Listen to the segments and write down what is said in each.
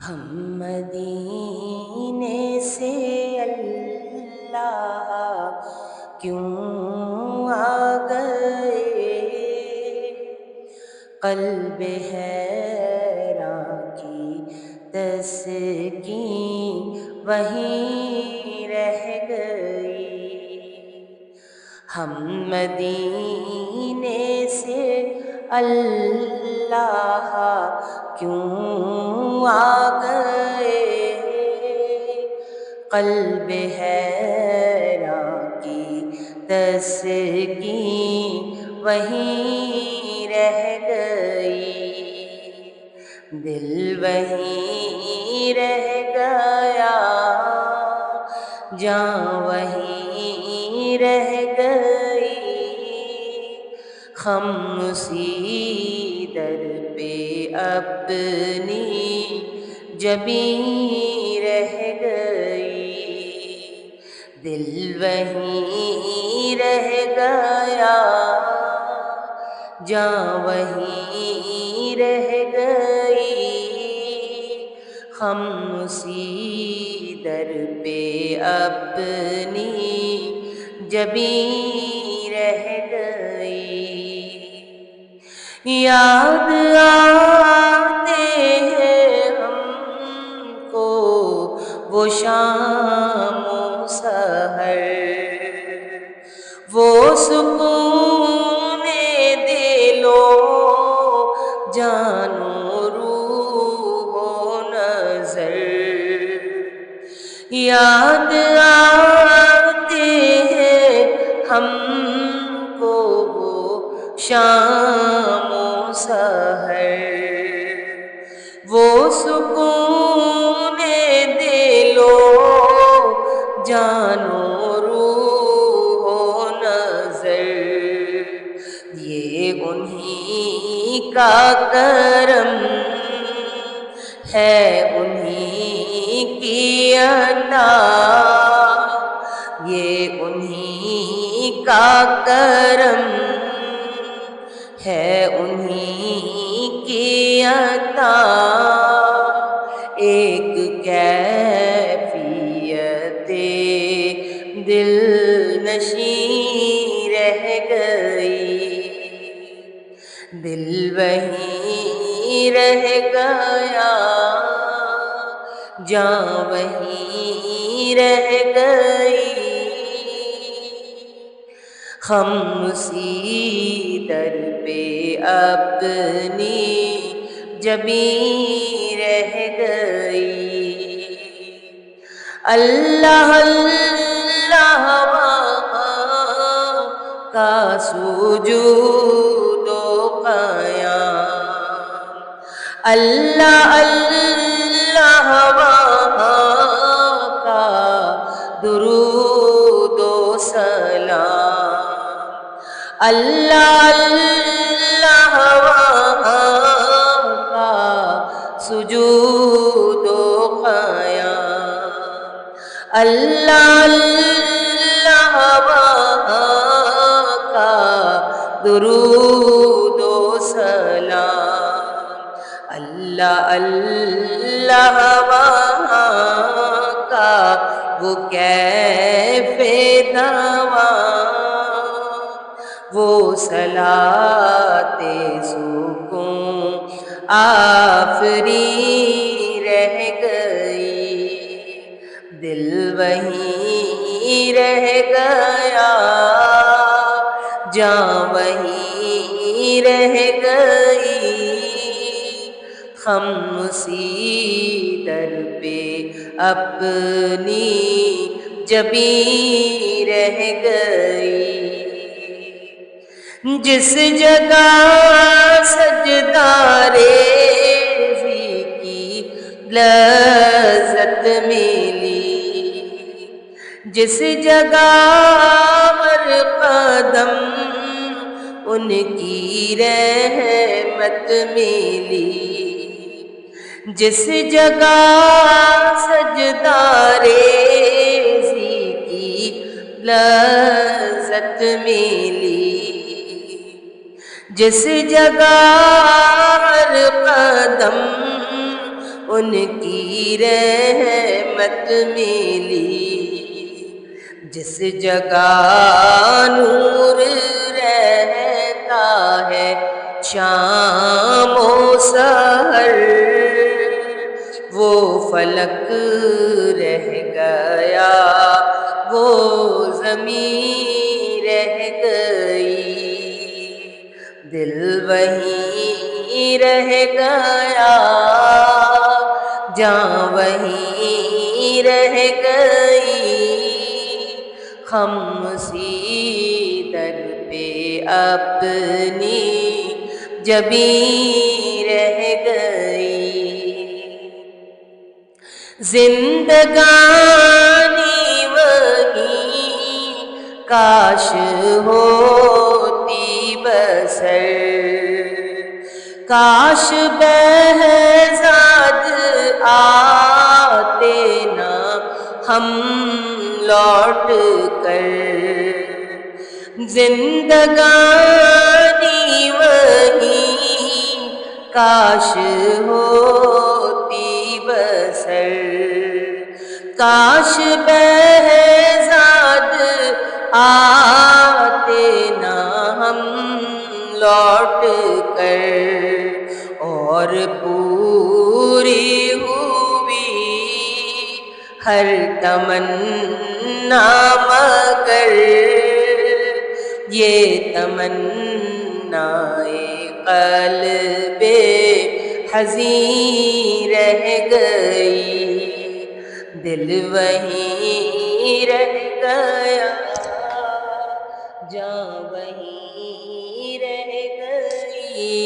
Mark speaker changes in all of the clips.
Speaker 1: ہم مدینے سے اللہ کیوں آ گئے، قلب حیراں کی تسکین وہیں رہ گئی۔ ہم مدینے سے اللہ کیوں آ گئے، قلب حیراں کی تسکین وہیں رہ گئی، دل وہیں رہ گیا، جاں وہیں رہ گئی، ہم اسی در پہ اپنی جبیں رہ گئی، دل وہیں رہ گیا، جاں وہیں رہ گئی، ہم اسی در پہ اپنی جبیں رہ گئی۔ یاد آتے ہیں ہم کو وہ شام و سحر، وہ سکون دل و جان و روح و نظر، یاد آتے ہیں ہم کو وہ شام و سحر، وہ سکون دل و جان و روح و نظر، یہ انہی کا کرم ہے، انہی کی عطا، یہ انہی کا کرم ہے، انہی کی عطا، ایک کیفیت دل نشیں رہ گئی، دل وہیں رہ گیا، جاں وہیں رہ گئی، ہم اسی در پہ اپنی جبیں رہ گئی، اللہ اللہ وہاں کا سجود و قیام، اللہ اللہ وہاں کا درود و سلام، اللہ اللہ وہاں کا سجود و قیام، اللہ اللہ وہاں کا درود و سلام، اللہ اللہ وہاں کا وہ کیف دوام، وہ صلاۃ سکون آفری رہ گئی، دل وہیں رہ گیا، جاں وہیں رہ گئی، ہم اسی در پہ اپنی جبیں رہ گئی، جس جگہ سجدہ ریزی کی لذت ملی، جس جگہ ہر قدم ان کی رحمت ملی، جس جگہ سجدہ ریزی کی لذت ملی، جس جگہ ہر قدم ان کی رحمت ملی، جس جگہ نور رہتا ہے شام و سحر، وہ فلک رہ گیا، وہ زمین رہ گئی، دل وہیں رہ گیا، جاں وہیں رہ گئی، خاموشی در پہ اپنی جبیں رہ گئی، زندگانی وہیں کاش ہوتی بسر، کاش بہزاد آتے نہ ہم لوٹ کر، زندگانی وہیں کاش ہوتی بسر، کاش بہزاد آتے نہ ہم لوٹ کر، اور پوری ہوئی ہر تمنا مگر یہ تمنائے قلب حزین رہ گئی، دل وہیں رہ گیا، جاں وہیں رہ گئی،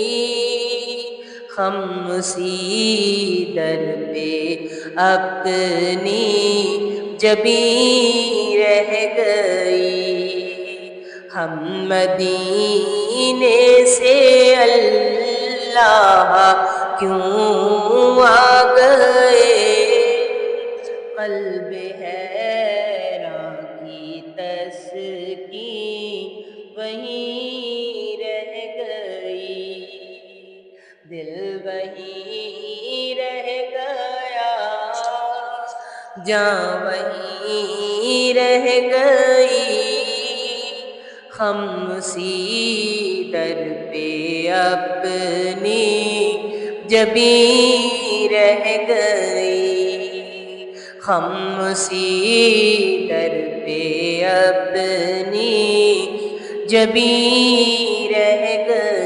Speaker 1: خاموشی در پہ اپنی جبیں رہ گئی، ہم مدینے سے اللہ کیوں آ گئے، قلب حیراں کی تسکین وہیں رہ گئی، دل وہیں رہ گیا، جاں وہیں رہ گئی، خاموشی در پہ اپنی جبیں رہ گئی، خاموشی در پہ اپنی جبیں رہ گئی۔